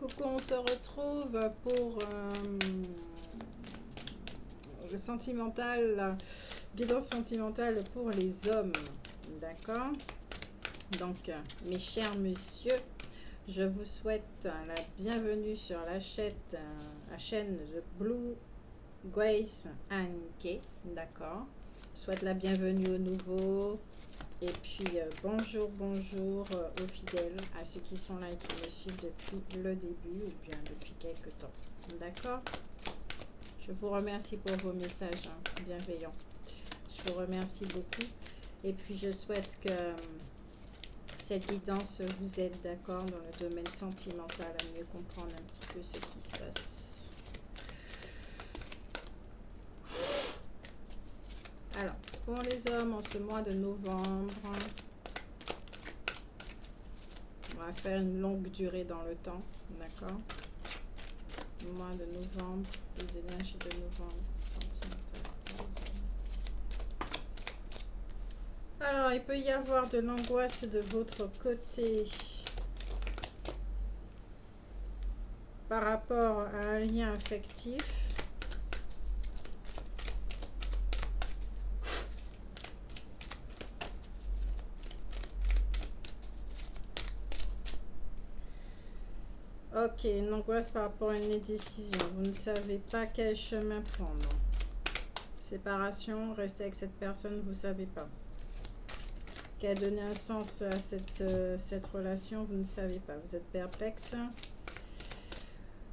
coucou, on se retrouve pour le sentimental, guidance sentimentale pour les hommes. D'accord? Donc, mes chers messieurs, je vous souhaite la bienvenue sur la chaîne The Blue Grace and Kay. D'accord? Je souhaite la bienvenue aux nouveaux. Et puis bonjour aux fidèles, à ceux qui sont là et qui me suivent depuis le début ou bien depuis quelques temps. D'accord? Je vous remercie pour vos messages bienveillants. Je vous remercie beaucoup. Et puis je souhaite que cette guidance vous aide, d'accord, dans le domaine sentimental à mieux comprendre un petit peu ce qui se passe. Alors, pour les hommes, en ce mois de novembre, on va faire une longue durée dans le temps, d'accord? Le mois de novembre, les énergies de novembre, sentimentales. Alors, il peut y avoir de l'angoisse de votre côté par rapport à un lien affectif. Ok, une angoisse par rapport à une indécision. Vous ne savez pas quel chemin prendre. Séparation, rester avec cette personne, vous ne savez pas. Qui a donné un sens à cette relation, vous ne savez pas. Vous êtes perplexe.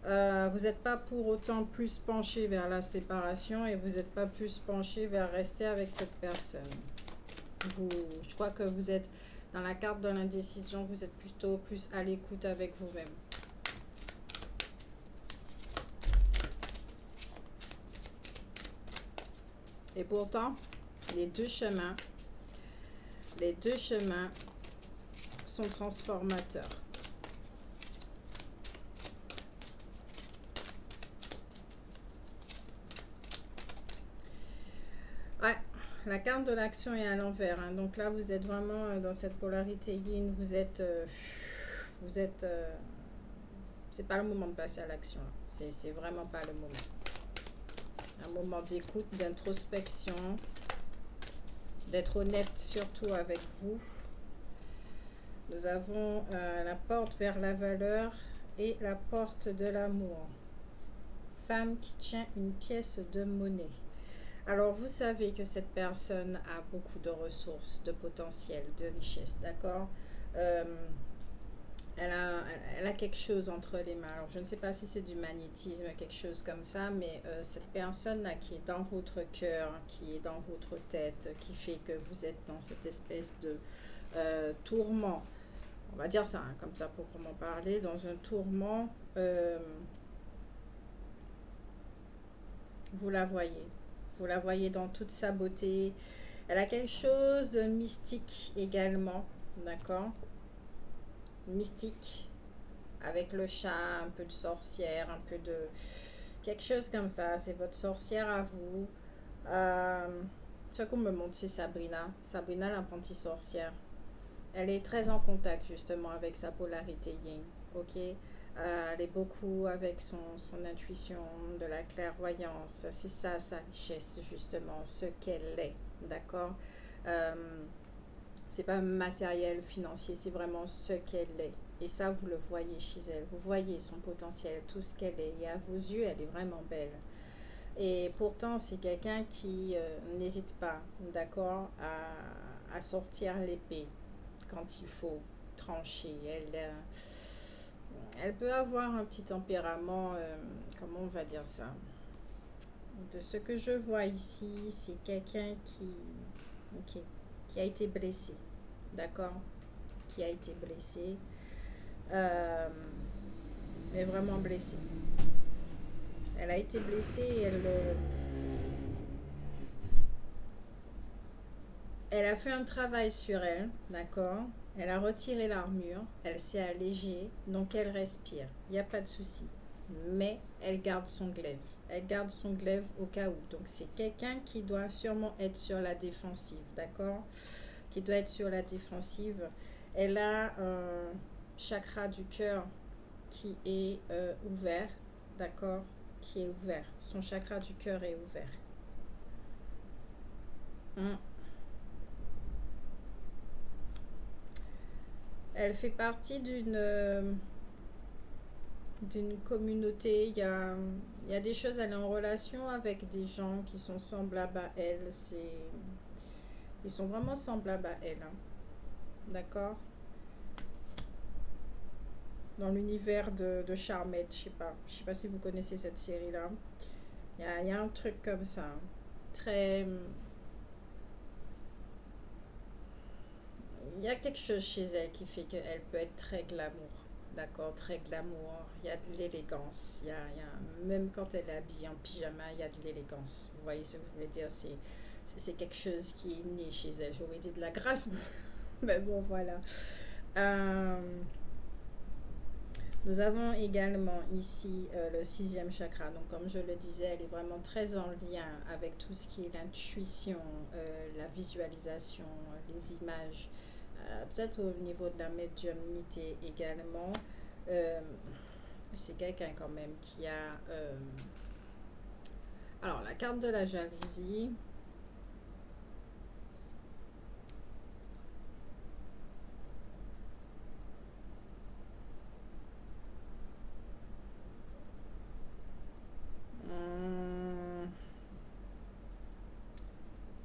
Vous n'êtes pas pour autant plus penché vers la séparation et vous n'êtes pas plus penché vers rester avec cette personne. Je crois que vous êtes dans la carte de l'indécision, vous êtes plutôt plus à l'écoute avec vous-même. Et pourtant, les deux chemins sont transformateurs. Ouais, la carte de l'action est à l'envers. Hein. Donc là, vous êtes vraiment dans cette polarité yin. C'est pas le moment de passer à l'action. C'est vraiment pas le moment. Un moment d'écoute, d'introspection, d'être honnête surtout avec vous. Nous avons la porte vers la valeur et la porte de l'amour. Femme qui tient une pièce de monnaie. Alors, vous savez que cette personne a beaucoup de ressources, de potentiel, de richesse, d'accord? Elle a quelque chose entre les mains. Alors, je ne sais pas si c'est du magnétisme, quelque chose comme ça, mais cette personne-là qui est dans votre cœur, qui est dans votre tête, qui fait que vous êtes dans cette espèce de tourment, on va dire ça, hein, comme ça pour proprement parler, dans un tourment, vous la voyez. Vous la voyez dans toute sa beauté. Elle a quelque chose de mystique également, d'accord? Mystique, avec le chat, un peu de sorcière, un peu de... quelque chose comme ça. C'est votre sorcière à vous. Ce qu'on me montre, c'est Sabrina. Sabrina, l'apprentie sorcière. Elle est très en contact justement avec sa polarité yin, ok? Elle est beaucoup avec son intuition, de la clairvoyance. C'est ça sa richesse justement, ce qu'elle est, d'accord? C'est pas matériel, financier, c'est vraiment ce qu'elle est. Et ça, vous le voyez chez elle. Vous voyez son potentiel, tout ce qu'elle est. Et à vos yeux, elle est vraiment belle. Et pourtant, c'est quelqu'un qui n'hésite pas, d'accord, à sortir l'épée quand il faut trancher. Elle peut avoir un petit tempérament, comment on va dire ça? De ce que je vois ici, c'est quelqu'un qui a été blessé, d'accord? Qui a été blessé, mais vraiment blessé. Elle a été blessée et elle a fait un travail sur elle, d'accord? Elle a retiré l'armure, elle s'est allégée, donc elle respire. Il n'y a pas de souci. Mais elle garde son glaive. Elle garde son glaive au cas où. Donc c'est quelqu'un qui doit sûrement être sur la défensive, d'accord? Qui doit être sur la défensive. Elle a un chakra du cœur qui est ouvert, d'accord, qui est ouvert. Son chakra du cœur est ouvert. Hmm. Elle fait partie d'une communauté. Il y a des choses, elle est en relation avec des gens qui sont semblables à elle. Ils sont vraiment semblables à elle, hein. D'accord? Dans l'univers de Charmed, je sais pas si vous connaissez cette série-là. Il y a un truc comme ça, hein. Très... Il y a quelque chose chez elle qui fait qu'elle peut être très glamour. D'accord, très glamour. Il y a de l'élégance. Même quand elle est habillée en pyjama, il y a de l'élégance. Vous voyez ce que je voulais dire? C'est quelque chose qui est né chez elle. J'aurais dit de la grâce, mais bon, voilà. Euh, Nous avons également ici le sixième chakra. Donc, comme je le disais, elle est vraiment très en lien avec tout ce qui est l'intuition, la visualisation, les images. Peut-être au niveau de la médiumnité également. Euh, c'est quelqu'un quand même qui a... alors, la carte de la jalousie.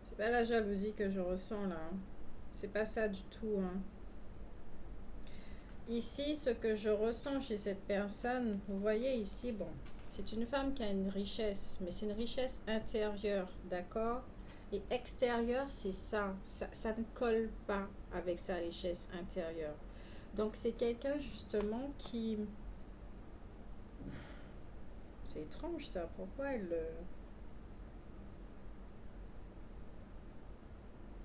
C'est pas la jalousie que je ressens là, hein. C'est pas ça du tout, hein. Ici, ce que je ressens chez cette personne, vous voyez ici, bon, c'est une femme qui a une richesse, mais c'est une richesse intérieure, d'accord? Et extérieure, c'est ça. Ça ne colle pas avec sa richesse intérieure. Donc, c'est quelqu'un justement qui... C'est étrange ça, pourquoi elle...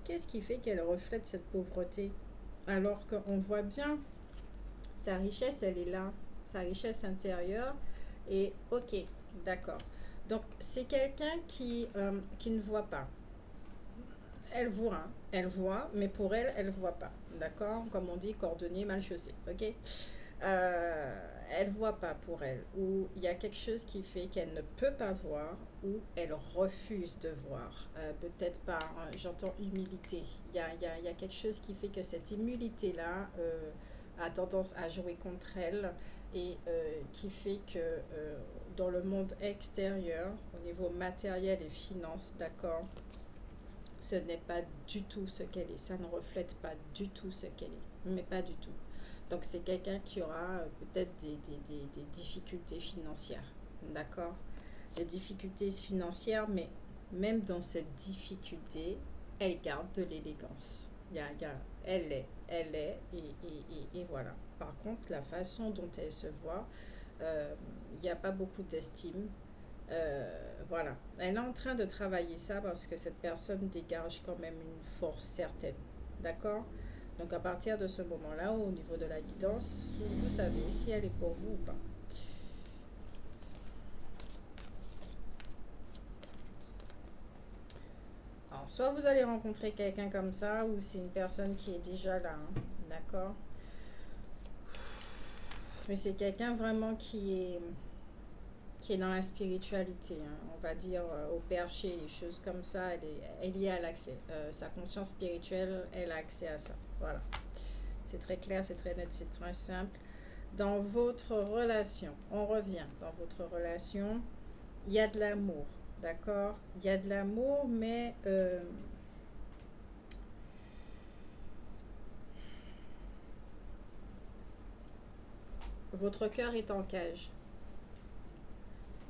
Qu'est-ce qui fait qu'elle reflète cette pauvreté? Alors qu'on voit bien, sa richesse, elle est là, sa richesse intérieure. Et ok, d'accord. Donc, c'est quelqu'un qui ne voit pas. Elle voit, mais pour elle, elle ne voit pas. D'accord? Comme on dit, cordonnier mal chaussé. Ok? Elle ne voit pas pour elle. Ou il y a quelque chose qui fait qu'elle ne peut pas voir, ou elle refuse de voir. Peut-être pas, hein, j'entends humilité. Il y a quelque chose qui fait que cette humilité-là a tendance à jouer contre elle et qui fait que dans le monde extérieur, au niveau matériel et finance, d'accord, ce n'est pas du tout ce qu'elle est. Ça ne reflète pas du tout ce qu'elle est. Mais pas du tout. Donc c'est quelqu'un qui aura peut-être des difficultés financières. D'accord? Des difficultés financières, mais même dans cette difficulté, elle garde de l'élégance. Et voilà. Par contre, la façon dont elle se voit, il n'y a pas beaucoup d'estime. Voilà. Elle est en train de travailler ça parce que cette personne dégage quand même une force certaine. D'accord? Donc à partir de ce moment-là, au niveau de la guidance, vous savez si elle est pour vous ou pas. Alors, soit vous allez rencontrer quelqu'un comme ça, ou c'est une personne qui est déjà là, hein. D'accord? Mais c'est quelqu'un vraiment qui est dans la spiritualité, hein. On va dire au perché, des choses comme ça, elle y a l'accès. Sa conscience spirituelle, elle a accès à ça. Voilà. C'est très clair, c'est très net, c'est très simple. Dans votre relation, on revient, dans votre relation, il y a de l'amour, d'accord? Il y a de l'amour, mais votre cœur est en cage.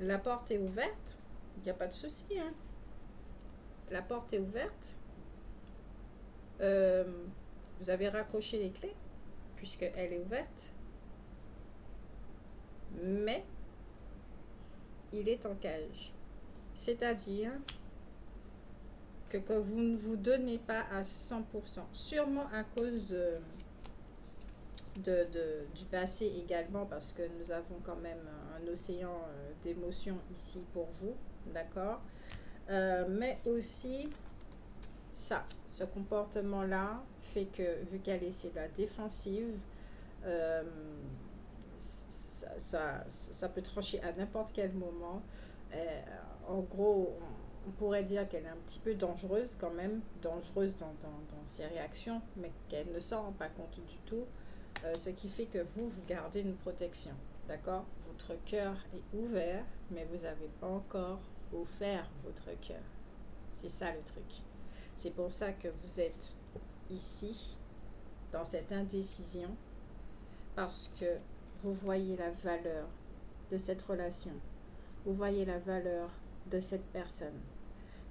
La porte est ouverte, il n'y a pas de souci, hein. La porte est ouverte. Euh, vous avez raccroché les clés, puisqu'elle est ouverte, mais il est en cage. C'est-à-dire que vous ne vous donnez pas à 100%, sûrement à cause du passé également, parce que nous avons quand même un océan d'émotions ici pour vous, d'accord? Mais aussi, ce comportement-là fait que, vu qu'elle est sur la défensive, ça peut trancher à n'importe quel moment. Euh, En gros, on pourrait dire qu'elle est un petit peu dangereuse quand même, dangereuse dans ses réactions, mais qu'elle ne s'en rend pas compte du tout, ce qui fait que vous gardez une protection, d'accord? Votre cœur est ouvert, mais vous n'avez pas encore offert votre cœur. C'est ça le truc. C'est pour ça que vous êtes ici, dans cette indécision, parce que vous voyez la valeur de cette relation. Vous voyez la valeur de cette personne.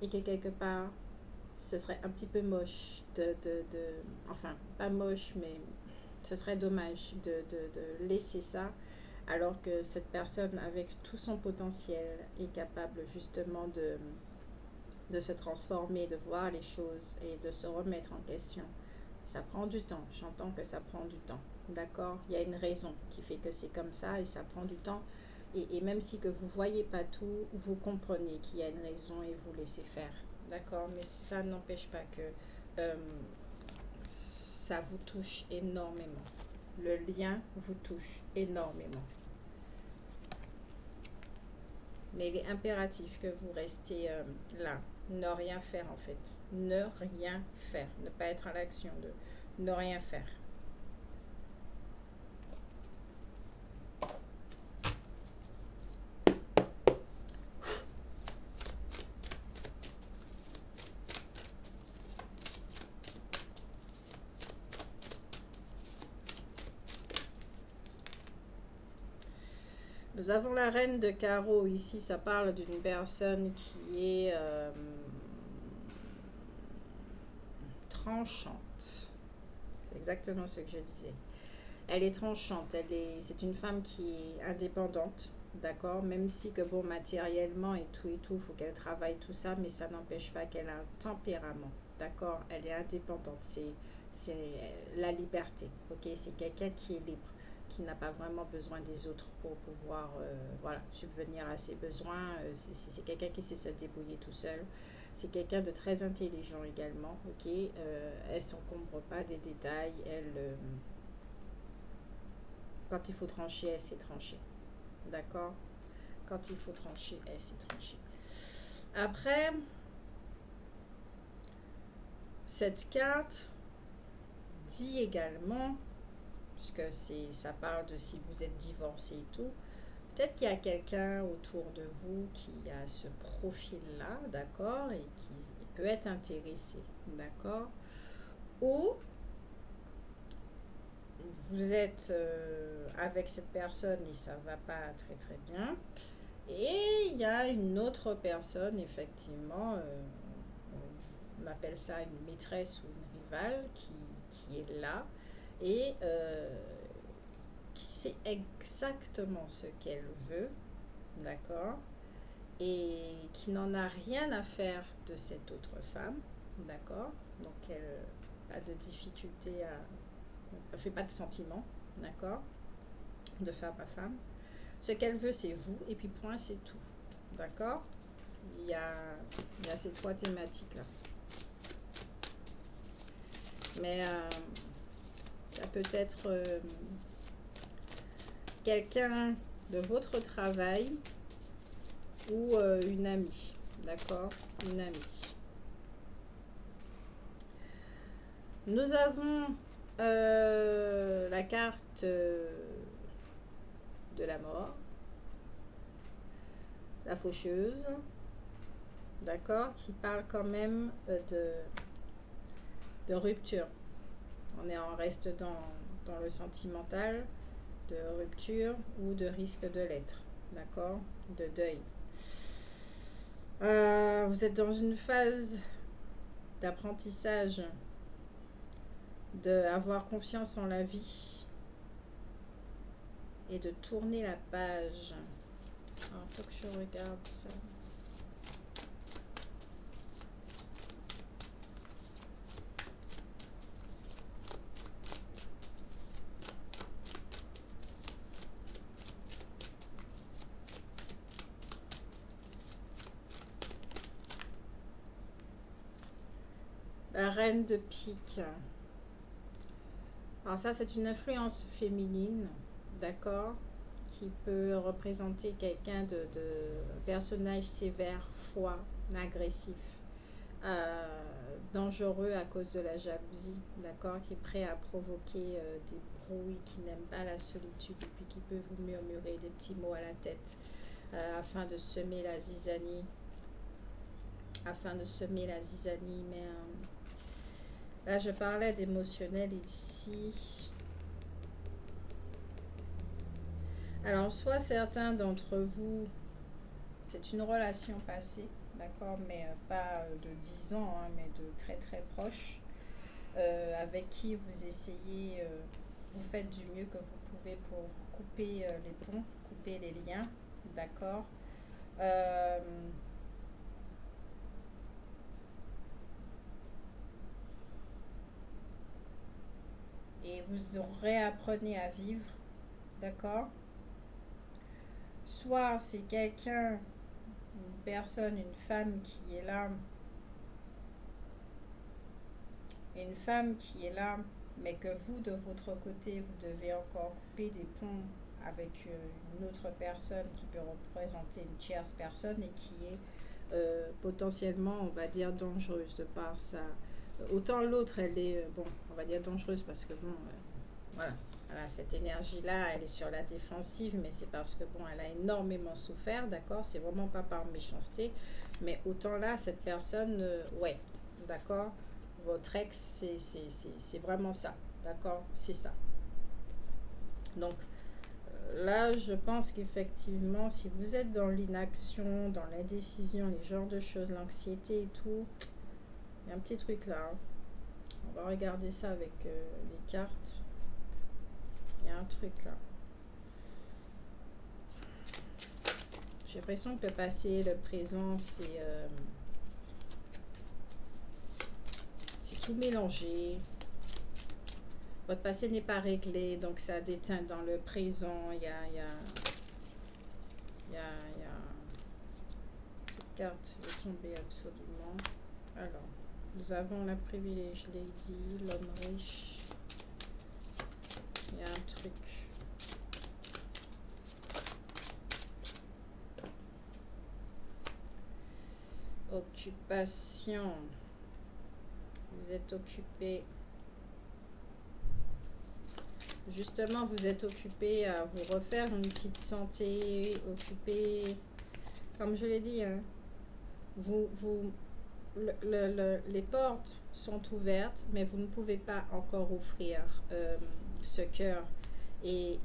Et que quelque part, ce serait un petit peu moche enfin, pas moche, mais ce serait dommage de laisser ça, alors que cette personne, avec tout son potentiel, est capable justement de se transformer, de voir les choses et de se remettre en question. Ça prend du temps, j'entends que ça prend du temps, d'accord? Il y a une raison qui fait que c'est comme ça et ça prend du temps. Et même si que vous ne voyez pas tout, vous comprenez qu'il y a une raison et vous laissez faire, d'accord? Mais ça n'empêche pas que euh, ça vous touche énormément. Le lien vous touche énormément. Mais il est impératif que vous restiez là. Ne rien faire en fait. Ne rien faire. Ne pas être à l'action de ne rien faire. Nous avons la reine de carreau ici. Ça parle d'une personne qui est tranchante. C'est exactement ce que je disais. Elle est tranchante. C'est une femme qui est indépendante, d'accord? Même si que bon, matériellement et tout, il faut qu'elle travaille tout ça, mais ça n'empêche pas qu'elle a un tempérament, d'accord? Elle est indépendante. C'est la liberté, ok? C'est quelqu'un qui est libre, qui n'a pas vraiment besoin des autres pour pouvoir voilà, subvenir à ses besoins. C'est quelqu'un qui sait se débrouiller tout seul. C'est quelqu'un de très intelligent également, ok? Elle ne s'encombre pas des détails. Quand il faut trancher, elle sait trancher. D'accord? Quand il faut trancher, elle sait trancher. Après, cette carte dit également, puisque ça parle de si vous êtes divorcé et tout, peut-être qu'il y a quelqu'un autour de vous qui a ce profil-là, d'accord, et qui peut être intéressé, d'accord, ou vous êtes avec cette personne et ça va pas très très bien, et il y a une autre personne, effectivement, on appelle ça une maîtresse ou une rivale qui est là et qui sait exactement ce qu'elle veut, d'accord, et qui n'en a rien à faire de cette autre femme, d'accord, donc elle n'a pas de difficulté elle fait pas de sentiments, d'accord, de femme à femme. Ce qu'elle veut, c'est vous, et puis point, c'est tout, d'accord. Il y a ces trois thématiques là, mais ça peut être quelqu'un de votre travail ou une amie, d'accord, une amie. Nous avons la carte de la mort, la faucheuse, d'accord, qui parle quand même de rupture. On reste dans le sentimental, de rupture ou de risque de l'être, d'accord, de deuil. Vous êtes dans une phase d'apprentissage, d'avoir confiance en la vie et de tourner la page. Alors, faut que je regarde ça. La reine de pique. Alors ça, c'est une influence féminine, d'accord, qui peut représenter quelqu'un de personnage sévère, froid, agressif, dangereux à cause de la jalousie, d'accord, qui est prêt à provoquer des brouilles, qui n'aime pas la solitude et puis qui peut vous murmurer des petits mots à la tête afin de semer la zizanie, mais là je parlais d'émotionnel ici. Alors soit certains d'entre vous, c'est une relation passée, d'accord, mais pas de 10 ans, hein, mais de très très proche, avec qui vous essayez, vous faites du mieux que vous pouvez pour couper les ponts, couper les liens, d'accord. Et vous réapprenez à vivre, d'accord. Soit c'est quelqu'un, une personne, une femme qui est là, mais que vous, de votre côté, vous devez encore couper des ponts avec une autre personne qui peut représenter une tierce personne et qui est potentiellement, on va dire, dangereuse de par ça. Autant l'autre, elle est, bon, on va dire dangereuse parce que, bon, voilà. Voilà, cette énergie-là, elle est sur la défensive, mais c'est parce que, bon, elle a énormément souffert, d'accord. C'est vraiment pas par méchanceté, mais autant là, cette personne, ouais, d'accord. Votre ex, c'est vraiment ça, d'accord. C'est ça. Donc, là, je pense qu'effectivement, si vous êtes dans l'inaction, dans l'indécision, les genres de choses, l'anxiété et tout, il y a un petit truc là. Hein. On va regarder ça avec les cartes. Il y a un truc là. J'ai l'impression que le passé, le présent, c'est tout mélangé. Votre passé n'est pas réglé, donc ça déteint dans le présent. Il y a cette carte est tombée absolument. Alors, nous avons la privilège lady, l'homme riche. Il y a un truc. Occupation. Vous êtes occupé. Justement, vous êtes occupé à vous refaire une petite santé, occupé, comme je l'ai dit, hein, les portes sont ouvertes, mais vous ne pouvez pas encore offrir ce cœur. Et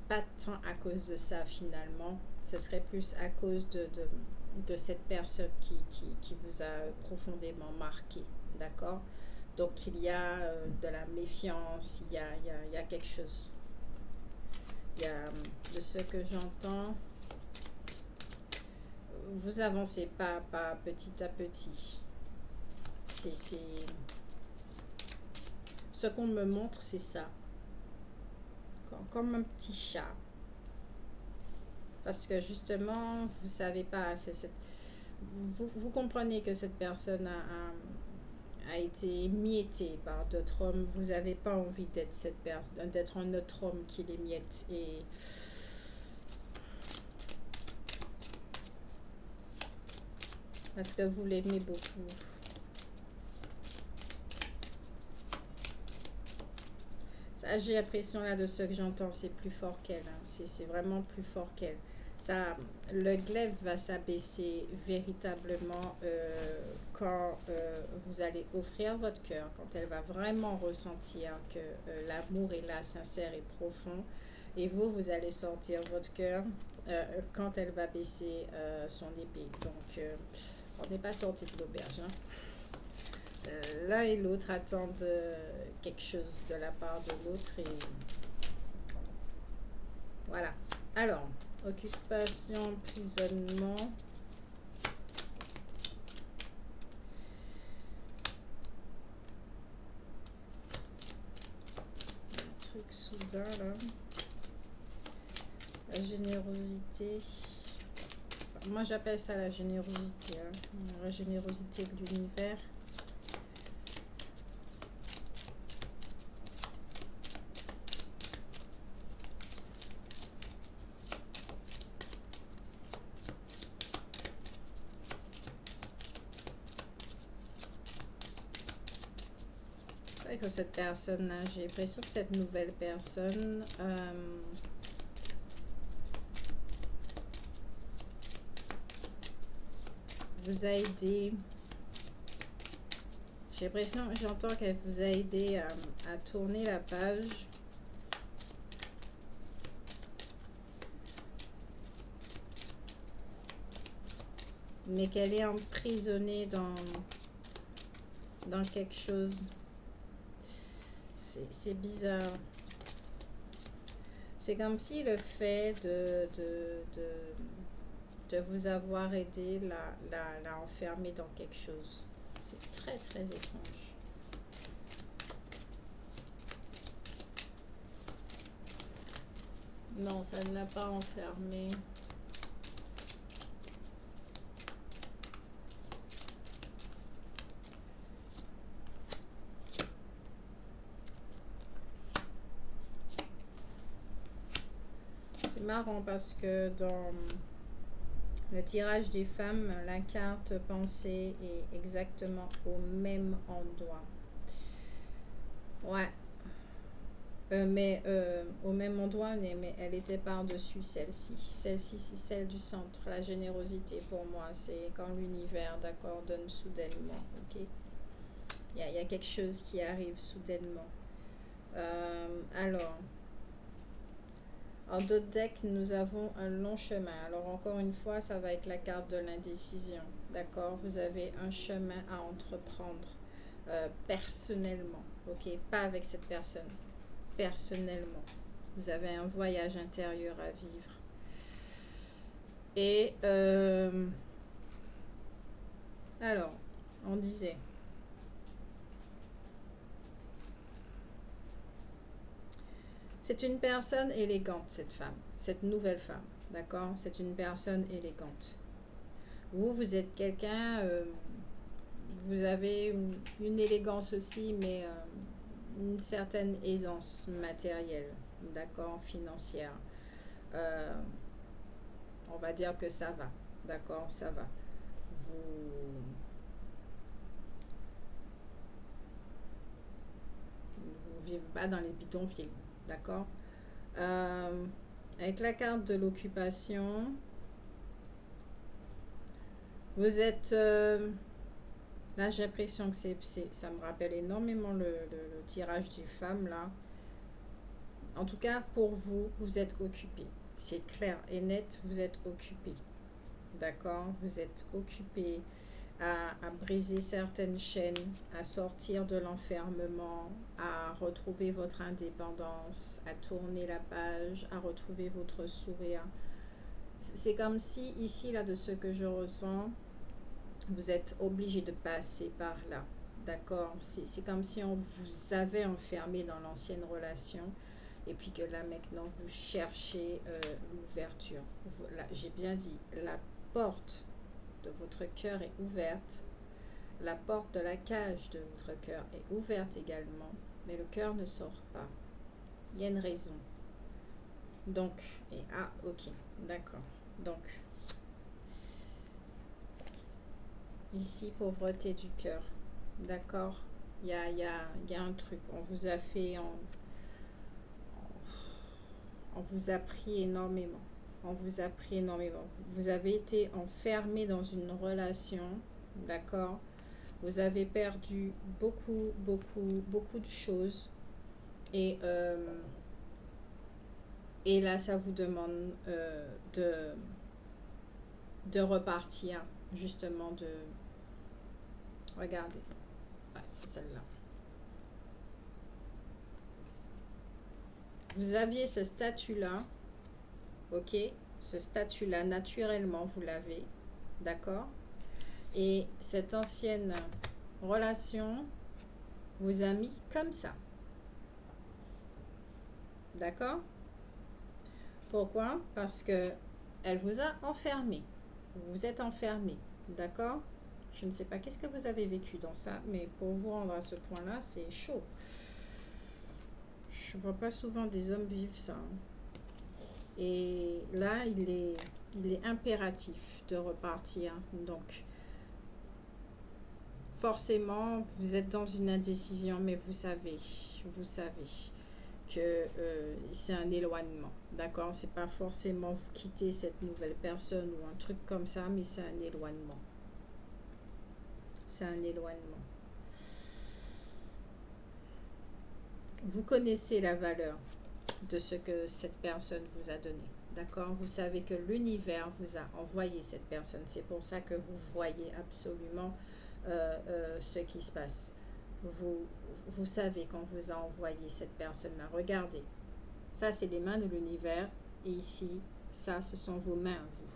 pas tant à cause de ça finalement, ce serait plus à cause de cette personne qui vous a profondément marqué, d'accord. Donc il y a de la méfiance, il y a quelque chose. Il y a, de ce que j'entends, vous avancez pas petit à petit. Ce qu'on me montre, c'est ça. Comme un petit chat. Parce que justement, vous savez pas, vous comprenez que cette personne a été émiettée par d'autres hommes. Vous n'avez pas envie d'être cette personne, d'être un autre homme qui l'émiette. Et parce que vous l'aimez beaucoup. J'ai l'impression là de ce que j'entends, c'est plus fort qu'elle. Hein. C'est vraiment plus fort qu'elle. Ça, le glaive va s'abaisser véritablement quand vous allez offrir votre cœur, quand elle va vraiment ressentir que l'amour est là, sincère et profond. Et vous allez sortir votre cœur quand elle va baisser son épée. Donc, on n'est pas sorti de l'auberge. Hein. L'un et l'autre attendent quelque chose de la part de l'autre et voilà. Alors, occupation, emprisonnement. Un truc soudain là. La générosité. Moi j'appelle ça la générosité. Hein. La générosité de l'univers. que cette personne-là, j'ai l'impression que cette nouvelle personne vous a aidé. J'ai l'impression, j'entends qu'elle vous a aidé à tourner la page. Mais qu'elle est emprisonnée dans quelque chose. C'est bizarre. C'est comme si le fait de vous avoir aidé l'a enfermée dans quelque chose. C'est très très étrange. Non, ça ne l'a pas enfermée. C'est marrant parce que dans le tirage des femmes, la carte pensée est exactement au même endroit. Ouais. Au même endroit, mais elle était par-dessus celle-ci. Celle-ci, c'est celle du centre. La générosité, pour moi, c'est quand l'univers, d'accord, donne soudainement. Ok. Il y a quelque chose qui arrive soudainement. Alors, en d'autres decks, nous avons un long chemin. Alors, encore une fois, ça va être la carte de l'indécision. D'accord. Vous avez un chemin à entreprendre personnellement. Ok. Pas avec cette personne. Personnellement. Vous avez un voyage intérieur à vivre. Et alors, on disait, c'est une personne élégante, cette femme, cette nouvelle femme, d'accord? C'est une personne élégante. Vous êtes quelqu'un, vous avez une élégance aussi, mais une certaine aisance matérielle, d'accord, financière. On va dire que ça va, d'accord, ça va. Vous ne vivez pas dans les bidonvilles, d'accord. Avec la carte de l'occupation, vous êtes... là, j'ai l'impression que ça me rappelle énormément le tirage du femme, là. En tout cas, pour vous, vous êtes occupé. C'est clair et net, vous êtes occupé. D'accord. Vous êtes occupé à briser certaines chaînes, à sortir de l'enfermement, à retrouver votre indépendance, à tourner la page, à retrouver votre sourire. C'est comme si, ici, là, de ce que je ressens, vous êtes obligé de passer par là. D'accord. C'est comme si on vous avait enfermé dans l'ancienne relation et puis que là, maintenant, vous cherchez l'ouverture. J'ai bien dit, la porte de votre cœur est ouverte. La porte de la cage de votre cœur est ouverte également, mais le cœur ne sort pas. Il y a une raison. Donc, ok, d'accord. Donc, ici, pauvreté du cœur. D'accord. Il y a un truc. On vous a fait... On vous a pris énormément. On vous a pris énormément. Vous avez été enfermé dans une relation. D'accord. Vous avez perdu beaucoup, beaucoup, beaucoup de choses. Et là, ça vous demande de repartir, justement, de... Regardez. Ouais, c'est celle-là. Vous aviez ce statut-là, ok? Ce statut-là, naturellement, vous l'avez, d'accord? Et cette ancienne relation vous a mis comme ça. D'accord? Pourquoi? Parce que elle vous a enfermé. Vous êtes enfermé. D'accord? Je ne sais pas qu'est-ce que vous avez vécu dans ça, mais pour vous rendre à ce point-là, c'est chaud. Je ne vois pas souvent des hommes vivre ça. Et là, il est impératif de repartir. Donc, forcément, vous êtes dans une indécision, mais vous savez que c'est un éloignement, d'accord? C'est pas forcément vous quitter cette nouvelle personne ou un truc comme ça, mais c'est un éloignement. C'est un éloignement. Vous connaissez la valeur de ce que cette personne vous a donné, d'accord? Vous savez que l'univers vous a envoyé cette personne. C'est pour ça que vous voyez absolument ce qui se passe. Vous savez qu'on vous a envoyé cette personne-là. Regardez, ça c'est les mains de l'univers et ici, ça ce sont vos mains, vous.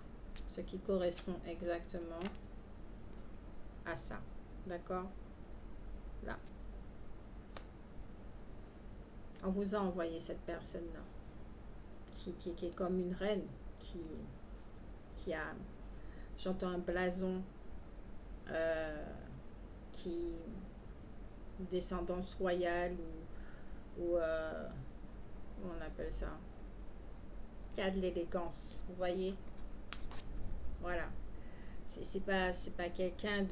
Ce qui correspond exactement à ça, d'accord? Là. On vous a envoyé cette personne-là qui est comme une reine, qui a, j'entends un blason, qui descendance royale ou comment on appelle ça, qui a de l'élégance, vous voyez, voilà, c'est pas quelqu'un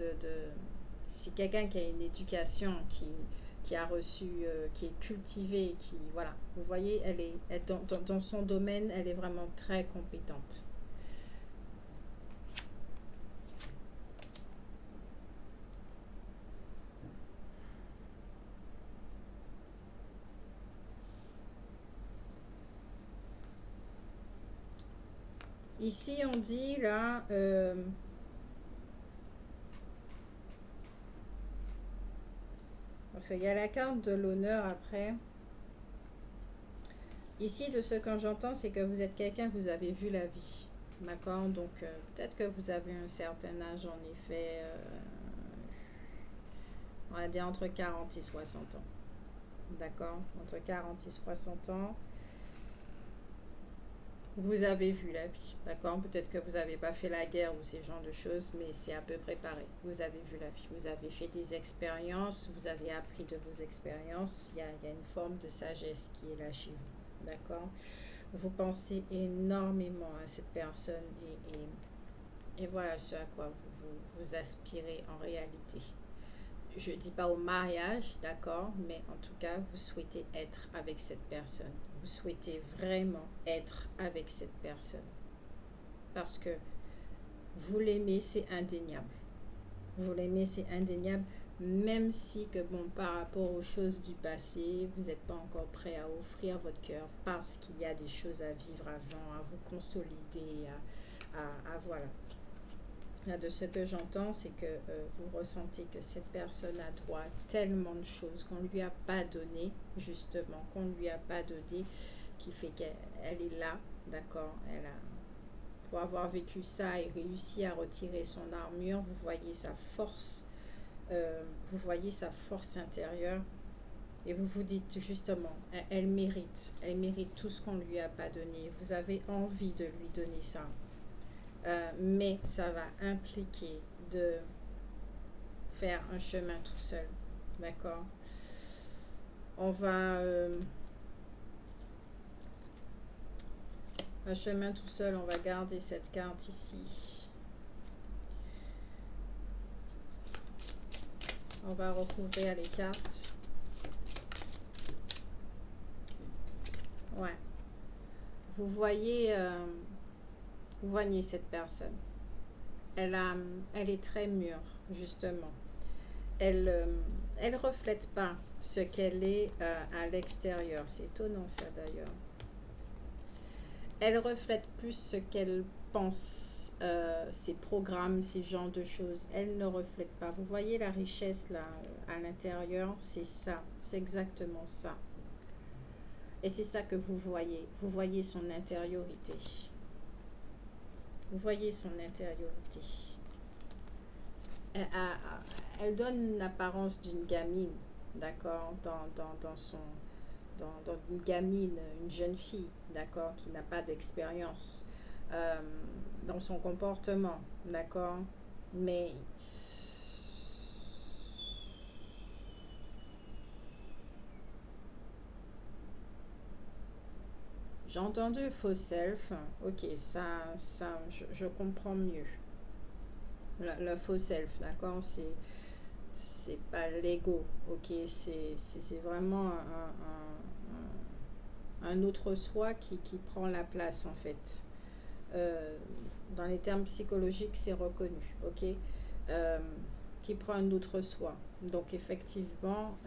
c'est quelqu'un qui a une éducation, qui a reçu, qui est cultivée, qui, voilà, vous voyez, dans son domaine, elle est vraiment très compétente. Ici, on dit là, parce qu'il y a la carte de l'honneur après. Ici, de ce que j'entends, c'est que vous êtes quelqu'un, vous avez vu la vie. D'accord? Donc, peut-être que vous avez un certain âge, en effet, on va dire entre 40 et 60 ans. D'accord? Entre 40 et 60 ans. Vous avez vu la vie, d'accord? Peut-être que vous n'avez pas fait la guerre ou ces genres de choses, mais c'est à peu près pareil. Vous avez vu la vie, vous avez fait des expériences, vous avez appris de vos expériences. Il y a une forme de sagesse qui est là chez vous, d'accord? Vous pensez énormément à cette personne et voilà ce à quoi vous aspirez en réalité. Je ne dis pas au mariage, d'accord, mais en tout cas, vous souhaitez être avec cette personne. Vous souhaitez vraiment être avec cette personne. Parce que vous l'aimez, c'est indéniable. Vous l'aimez, c'est indéniable, même si que, bon, par rapport aux choses du passé, vous n'êtes pas encore prêt à offrir votre cœur parce qu'il y a des choses à vivre avant, à vous consolider, à voilà. Là, de ce que j'entends, c'est que vous ressentez que cette personne a droit à tellement de choses qu'on ne lui a pas donné, justement, qu'on ne lui a pas donné, qui fait qu'elle est là, d'accord? Elle a, pour avoir vécu ça et réussi à retirer son armure, vous voyez sa force intérieure et vous vous dites justement, elle mérite tout ce qu'on ne lui a pas donné. Vous avez envie de lui donner ça. Mais ça va impliquer de faire un chemin tout seul, d'accord? On va un chemin tout seul, on va garder cette carte ici. On va recouvrir les cartes. Ouais. Vous voyez cette personne. Elle est très mûre, justement. Elle reflète pas ce qu'elle est à l'extérieur. C'est étonnant ça d'ailleurs. Elle reflète plus ce qu'elle pense, ses programmes, ces genres de choses. Elle ne reflète pas. Vous voyez la richesse là à l'intérieur, c'est ça, c'est exactement ça. Et c'est ça que vous voyez. Vous voyez son intériorité. Vous voyez son intériorité. Elle donne l'apparence d'une gamine, d'accord, dans une gamine, une jeune fille, d'accord, qui n'a pas d'expérience dans son comportement, d'accord, mais j'ai entendu faux self, ok, ça je comprends mieux. Le faux self, d'accord, C'est pas l'ego, ok? C'est vraiment un autre soi qui prend la place, en fait. Euh, dans les termes psychologiques, c'est reconnu, ok? Euh, qui prend un autre soi. Donc, effectivement,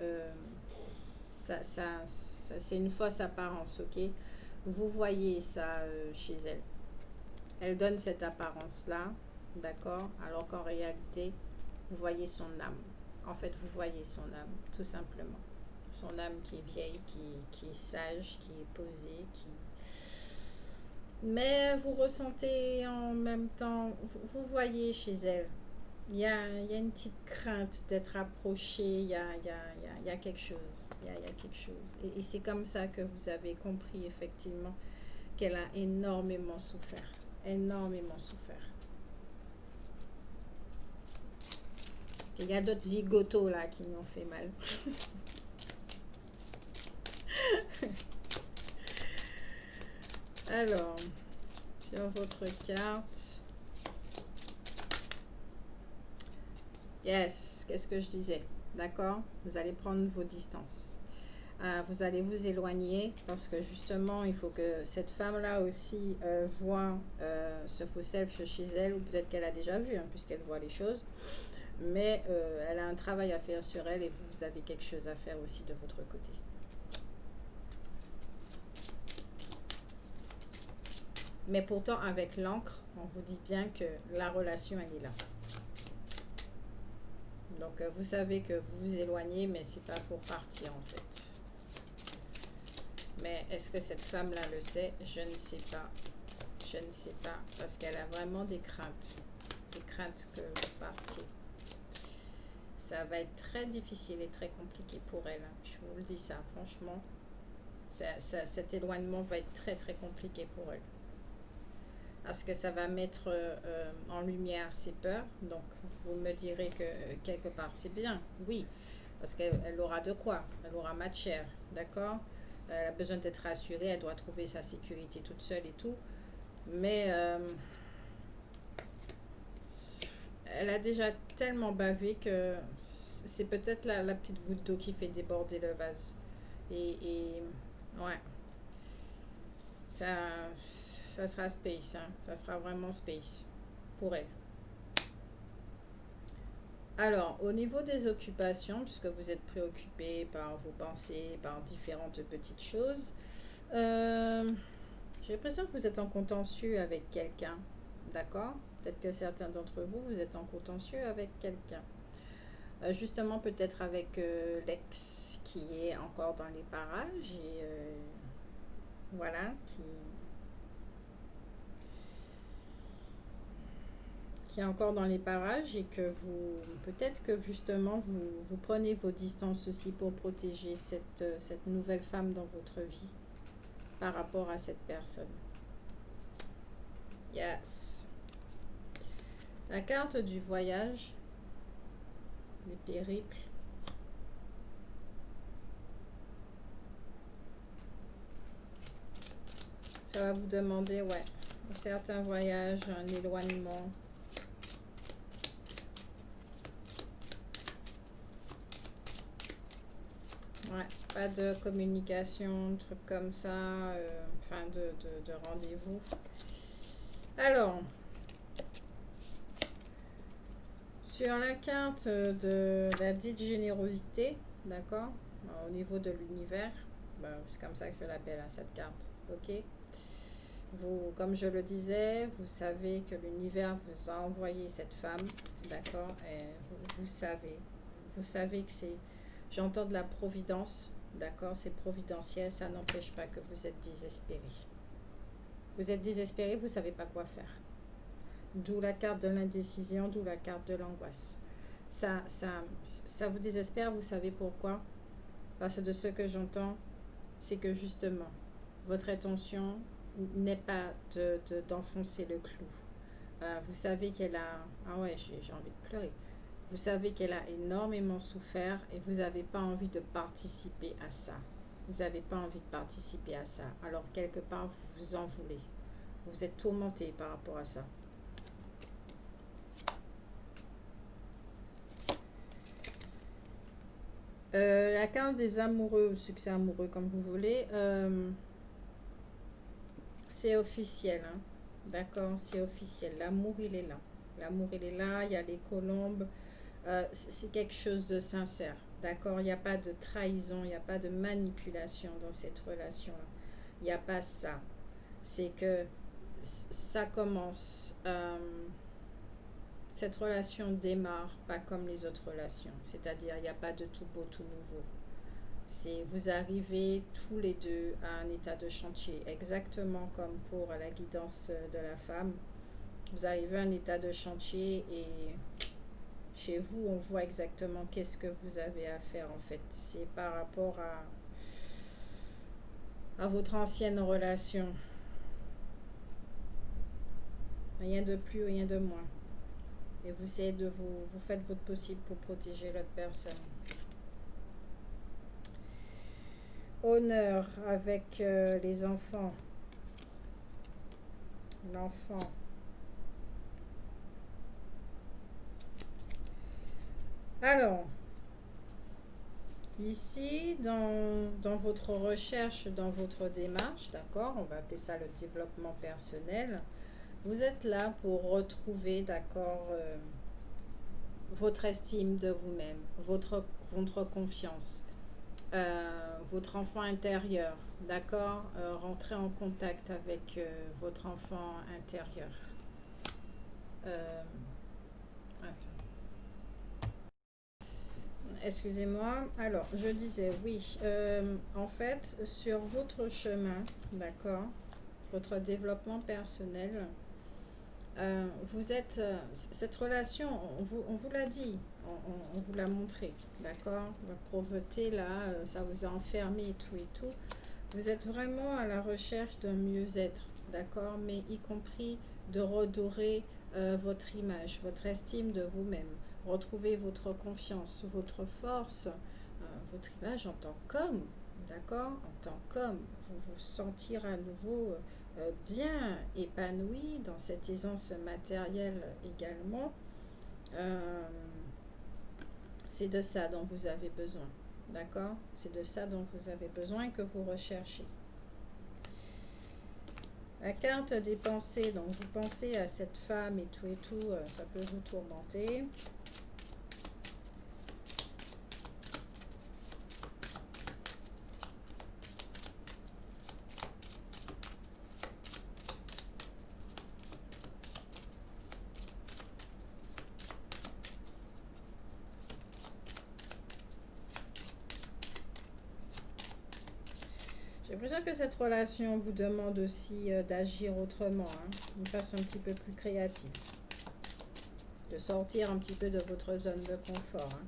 c'est une fausse apparence, ok? Vous voyez ça chez elle. Elle donne cette apparence-là, d'accord? Alors qu'en réalité, vous voyez son âme. En fait, vous voyez son âme, tout simplement. Son âme qui est vieille, qui est sage, qui est posée, qui... Mais vous ressentez en même temps, vous voyez chez elle, il y a une petite crainte d'être approché, il y a quelque chose, il y a quelque chose. Et c'est comme ça que vous avez compris effectivement qu'elle a énormément souffert. Il y a d'autres zigotos là qui lui ont fait mal. Alors, sur votre carte, yes, qu'est-ce que je disais? D'accord? Vous allez prendre vos distances. Vous allez vous éloigner parce que justement, il faut que cette femme-là aussi voit ce faux self chez elle, ou peut-être qu'elle a déjà vu, hein, puisqu'elle voit les choses. Mais elle a un travail à faire sur elle et vous avez quelque chose à faire aussi de votre côté. Mais pourtant, avec l'encre, on vous dit bien que la relation, elle est là. Donc, vous savez que vous vous éloignez, mais c'est pas pour partir en fait. Mais est-ce que cette femme-là le sait? Je ne sais pas. Je ne sais pas. Parce qu'elle a vraiment des craintes. Des craintes que vous partiez. Ça va être très difficile et très compliqué pour elle. Je vous le dis ça, franchement. Cet éloignement va être très très compliqué pour elle. Parce que ça va mettre en lumière ses peurs. Donc, vous me direz que quelque part, c'est bien, oui. Parce qu'elle aura de quoi. Elle aura matière, d'accord? Elle a besoin d'être rassurée. Elle doit trouver sa sécurité toute seule et tout. Mais elle a déjà tellement bavé que c'est peut-être la petite goutte d'eau qui fait déborder le vase. Et ouais, ça sera space, hein. Ça sera vraiment space pour elle. Alors, au niveau des occupations, puisque vous êtes préoccupé par vos pensées, par différentes petites choses, j'ai l'impression que vous êtes en contentieux avec quelqu'un, d'accord? Peut-être que certains d'entre vous, vous êtes en contentieux avec quelqu'un. Justement, peut-être avec l'ex qui est encore dans les parages et voilà, qui est encore dans les parages et que vous, peut-être que justement, vous prenez vos distances aussi pour protéger cette nouvelle femme dans votre vie par rapport à cette personne. Yes. La carte du voyage, les périples. Ça va vous demander, ouais, un certain voyage, un éloignement. Ouais, pas de communication, truc comme ça, enfin de rendez-vous. Alors, sur la carte de la dite générosité, d'accord, au niveau de l'univers, ben, c'est comme ça que je l'appelle, hein, cette carte, ok. Vous, comme je le disais, vous savez que l'univers vous a envoyé cette femme, d'accord, et vous savez que c'est, j'entends de la providence, d'accord, c'est providentiel, ça n'empêche pas que vous êtes désespéré. Vous êtes désespéré, vous ne savez pas quoi faire. D'où la carte de l'indécision, d'où la carte de l'angoisse. Ça vous désespère, vous savez pourquoi? Parce que de ce que j'entends, c'est que justement, votre intention n'est pas d'enfoncer le clou. Vous savez qu'elle a... Ah ouais, j'ai envie de pleurer. Vous savez qu'elle a énormément souffert et vous n'avez pas envie de participer à ça. Vous n'avez pas envie de participer à ça. Alors, quelque part, vous vous en voulez. Vous êtes tourmenté par rapport à ça. La carte des amoureux, ou succès amoureux, comme vous voulez, c'est officiel, hein. D'accord, c'est officiel. L'amour, il est là. L'amour, il est là, il y a les colombes. C'est quelque chose de sincère. D'accord, il n'y a pas de trahison, il n'y a pas de manipulation dans cette relation-là. Il n'y a pas ça. C'est que ça commence. Cette relation démarre pas comme les autres relations. C'est-à-dire, il n'y a pas de tout beau, tout nouveau. C'est vous arrivez tous les deux à un état de chantier, exactement comme pour la guidance de la femme. Vous arrivez à un état de chantier et chez vous, on voit exactement qu'est-ce que vous avez à faire en fait. C'est par rapport à votre ancienne relation. Rien de plus, rien de moins. Et vous essayez de vous faites votre possible pour protéger l'autre personne. Honneur avec les enfants. L'enfant. Alors, ici, dans votre recherche, dans votre démarche, d'accord, on va appeler ça le développement personnel, vous êtes là pour retrouver, d'accord, votre estime de vous-même, votre confiance, votre enfant intérieur, d'accord, rentrer en contact avec votre enfant intérieur. Euh, Excusez-moi. Alors, je disais, oui, en fait, sur votre chemin, d'accord, votre développement personnel, vous êtes, cette relation, on vous l'a dit, on vous l'a montré, d'accord, la pauvreté, là, ça vous a enfermé et tout et tout. Vous êtes vraiment à la recherche d'un mieux-être, d'accord, mais y compris de redorer votre image, votre estime de vous-même, retrouver votre confiance, votre force, votre image en tant qu'homme, d'accord, en tant qu'homme, vous vous sentir à nouveau bien épanoui dans cette aisance matérielle également. Euh, c'est de ça dont vous avez besoin, d'accord, c'est de ça dont vous avez besoin que vous recherchez. La carte des pensées, donc vous pensez à cette femme et tout, ça peut vous tourmenter. J'ai l'impression que cette relation vous demande aussi d'agir autrement, hein, d'une façon un petit peu plus créative, de sortir un petit peu de votre zone de confort, hein.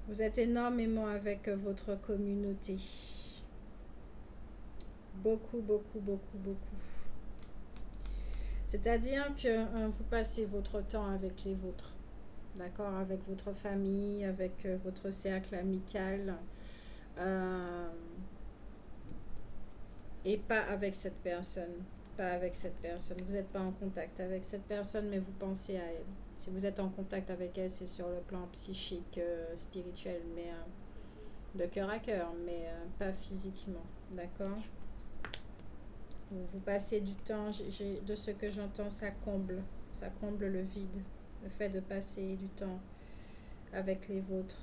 Vous êtes énormément avec votre communauté. Beaucoup, beaucoup, beaucoup, beaucoup. C'est-à-dire que vous passez votre temps avec les vôtres, d'accord, avec votre famille, avec votre cercle amical, euh, et pas avec cette personne. Pas avec cette personne. Vous n'êtes pas en contact avec cette personne, mais vous pensez à elle. Si vous êtes en contact avec elle, c'est sur le plan psychique, spirituel, mais de cœur à cœur, mais pas physiquement, d'accord. Vous passez du temps, de ce que j'entends, ça comble le vide, le fait de passer du temps avec les vôtres.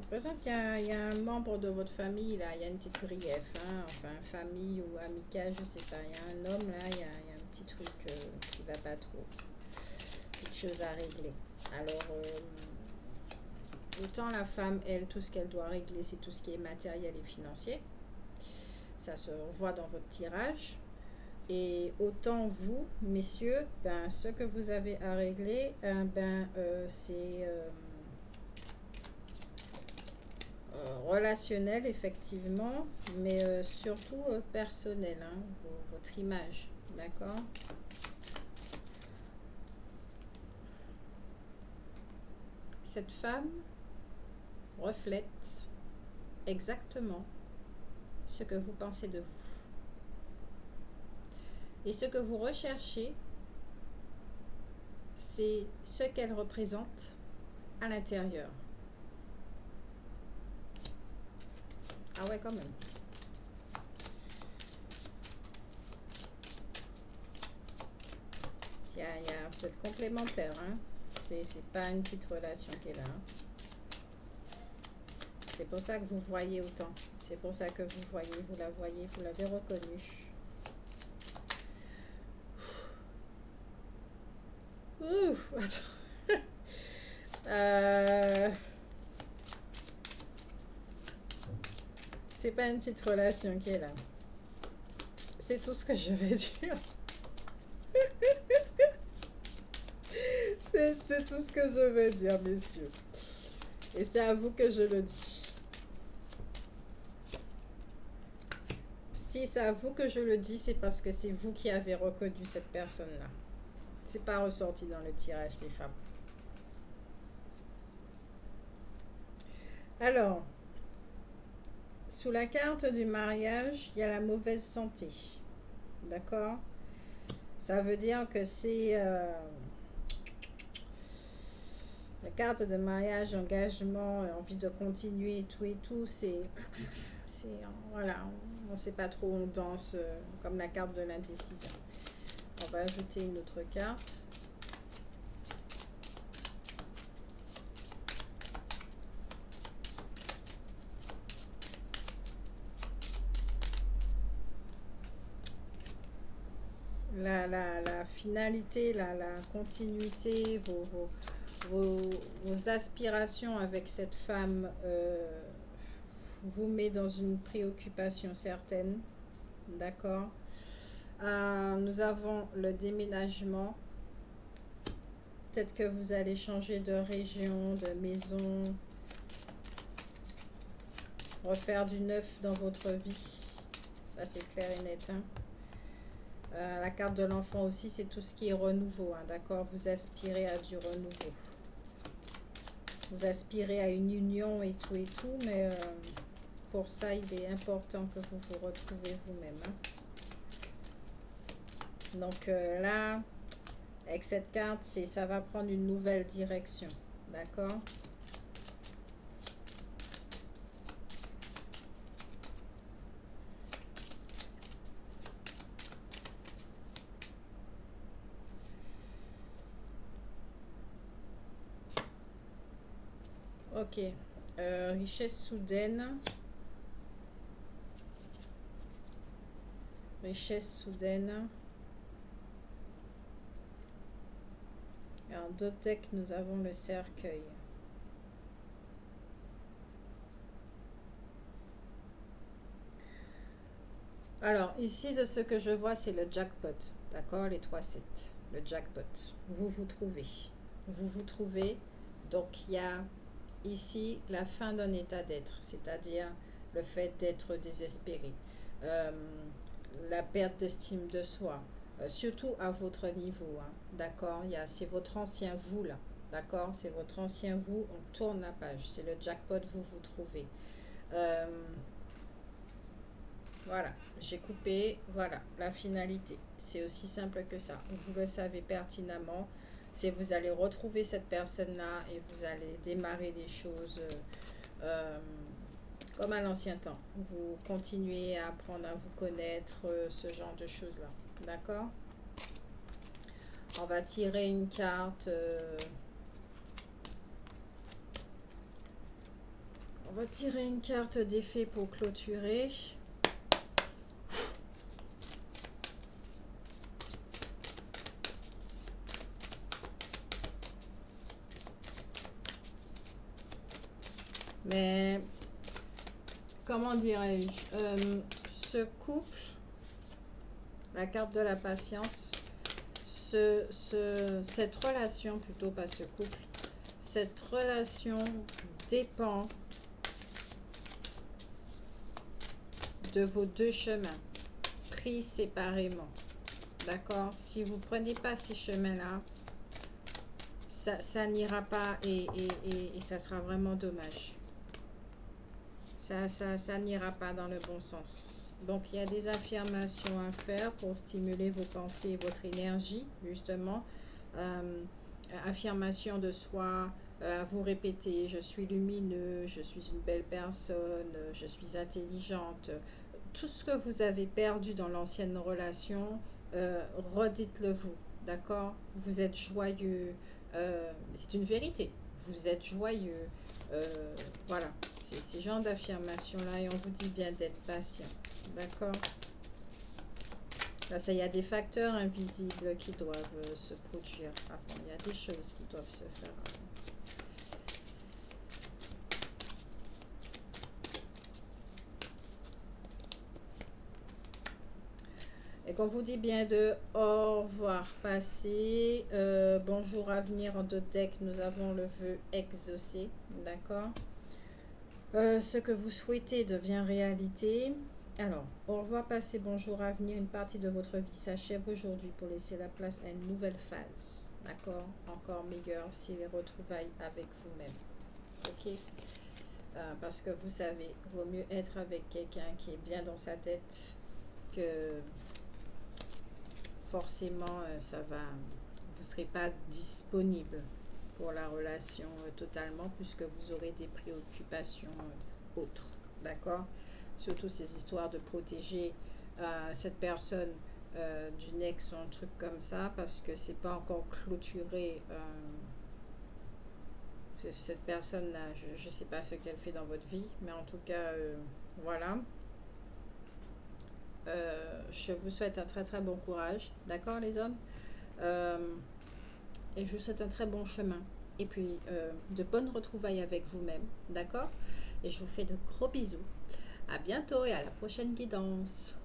J'ai l'impression qu'il y a un membre de votre famille, là, il y a une petite grief, hein, enfin, famille ou amical, je sais pas, il y a un homme, là, il y a un petit truc qui va pas trop, petite chose à régler. Alors, autant la femme, elle, tout ce qu'elle doit régler, c'est tout ce qui est matériel et financier. Ça se voit dans votre tirage. Et autant vous, messieurs, ben, ce que vous avez à régler, c'est relationnel, effectivement, mais surtout personnel, hein, votre image, d'accord. cette femme reflète exactement ce que vous pensez de vous. Et ce que vous recherchez, c'est ce qu'elle représente à l'intérieur. Ah ouais, quand même. Vous êtes complémentaires, hein. C'est pas une petite relation qui est là. Hein. C'est pour ça que vous voyez autant. C'est pour ça que vous voyez, vous la voyez, vous l'avez reconnue. Ouh, attends. C'est pas une petite relation qui est là. C'est tout ce que je vais dire. C'est tout ce que je vais dire, messieurs. Et c'est à vous que je le dis. Si c'est à vous que je le dis, c'est parce que c'est vous qui avez reconnu cette personne-là. C'est pas ressorti dans le tirage des femmes. Alors, sous la carte du mariage, il y a la mauvaise santé. D'accord? Ça veut dire que c'est la carte de mariage, engagement, envie de continuer et tout, c'est voilà, on ne sait pas trop, on danse comme la carte de l'indécision. On va ajouter une autre carte. La finalité, la continuité, vos aspirations avec cette femme vous met dans une préoccupation certaine. D'accord. Nous avons le déménagement. Peut-être que vous allez changer de région, de maison, refaire du neuf dans votre vie. Ça, c'est clair et net. Hein. La carte de l'enfant aussi, c'est tout ce qui est renouveau. Hein, d'accord? Vous aspirez à du renouveau. Vous aspirez à une union et tout, mais pour ça, il est important que vous vous retrouvez vous-même. Hein. Donc là, avec cette carte, ça va prendre une nouvelle direction. D'accord? Ok. Richesse soudaine. Richesse soudaine. En deux decks, nous avons le cercueil. Alors, ici, de ce que je vois, c'est le jackpot. D'accord? Les 3-7. Le jackpot. Vous vous trouvez. Vous vous trouvez. Donc, il y a ici la fin d'un état d'être. C'est-à-dire le fait d'être désespéré. La perte d'estime de soi. Surtout à votre niveau. Hein, d'accord? C'est votre ancien vous, là. D'accord? C'est votre ancien vous. On tourne la page. C'est le jackpot, vous vous trouvez. Voilà, j'ai coupé, voilà, la finalité. C'est aussi simple que ça. Vous le savez pertinemment. C'est vous allez retrouver cette personne-là et vous allez démarrer des choses comme à l'ancien temps. Vous continuez à apprendre à vous connaître, ce genre de choses-là. D'accord? On va tirer une carte. On va tirer une carte d'effet pour clôturer. Mais, comment dirais-je, ce couple, la carte de la patience, cette relation, plutôt pas ce couple, cette relation dépend de vos deux chemins, pris séparément. D'accord? Si vous ne prenez pas ces chemins-là, ça n'ira pas et ça sera vraiment dommage. Ça n'ira pas dans le bon sens. Donc, il y a des affirmations à faire pour stimuler vos pensées et votre énergie, justement. Affirmation de soi, à vous répéter, je suis lumineux, je suis une belle personne, je suis intelligente. Tout ce que vous avez perdu dans l'ancienne relation, redites-le vous, d'accord? Vous êtes joyeux, c'est une vérité, vous êtes joyeux, voilà, c'est ces genres d'affirmations-là et on vous dit bien d'être patient, d'accord? Là, ça, il y a des facteurs invisibles qui doivent se produire avant, il y a des choses qui doivent se faire avant. Et qu'on vous dit bien de au revoir passé. Bonjour à venir en deux decks, nous avons le vœu exaucé, d'accord? Ce que vous souhaitez devient réalité. Alors, au revoir passé, bonjour à venir, une partie de votre vie s'achève aujourd'hui pour laisser la place à une nouvelle phase, d'accord? Encore meilleure si les retrouvailles avec vous-même, ok? Parce que vous savez, vaut mieux être avec quelqu'un qui est bien dans sa tête que forcément ça va, vous ne serez pas disponible pour la relation totalement puisque vous aurez des préoccupations autres, d'accord? Surtout ces histoires de protéger cette personne d'une ex ou un truc comme ça parce que c'est pas encore clôturé. Cette personne là, je ne sais pas ce qu'elle fait dans votre vie, mais en tout cas voilà. Je vous souhaite un très très bon courage, d'accord les hommes, et je vous souhaite un très bon chemin et puis de bonnes retrouvailles avec vous-même, d'accord, et je vous fais de gros bisous, à bientôt et à la prochaine guidance.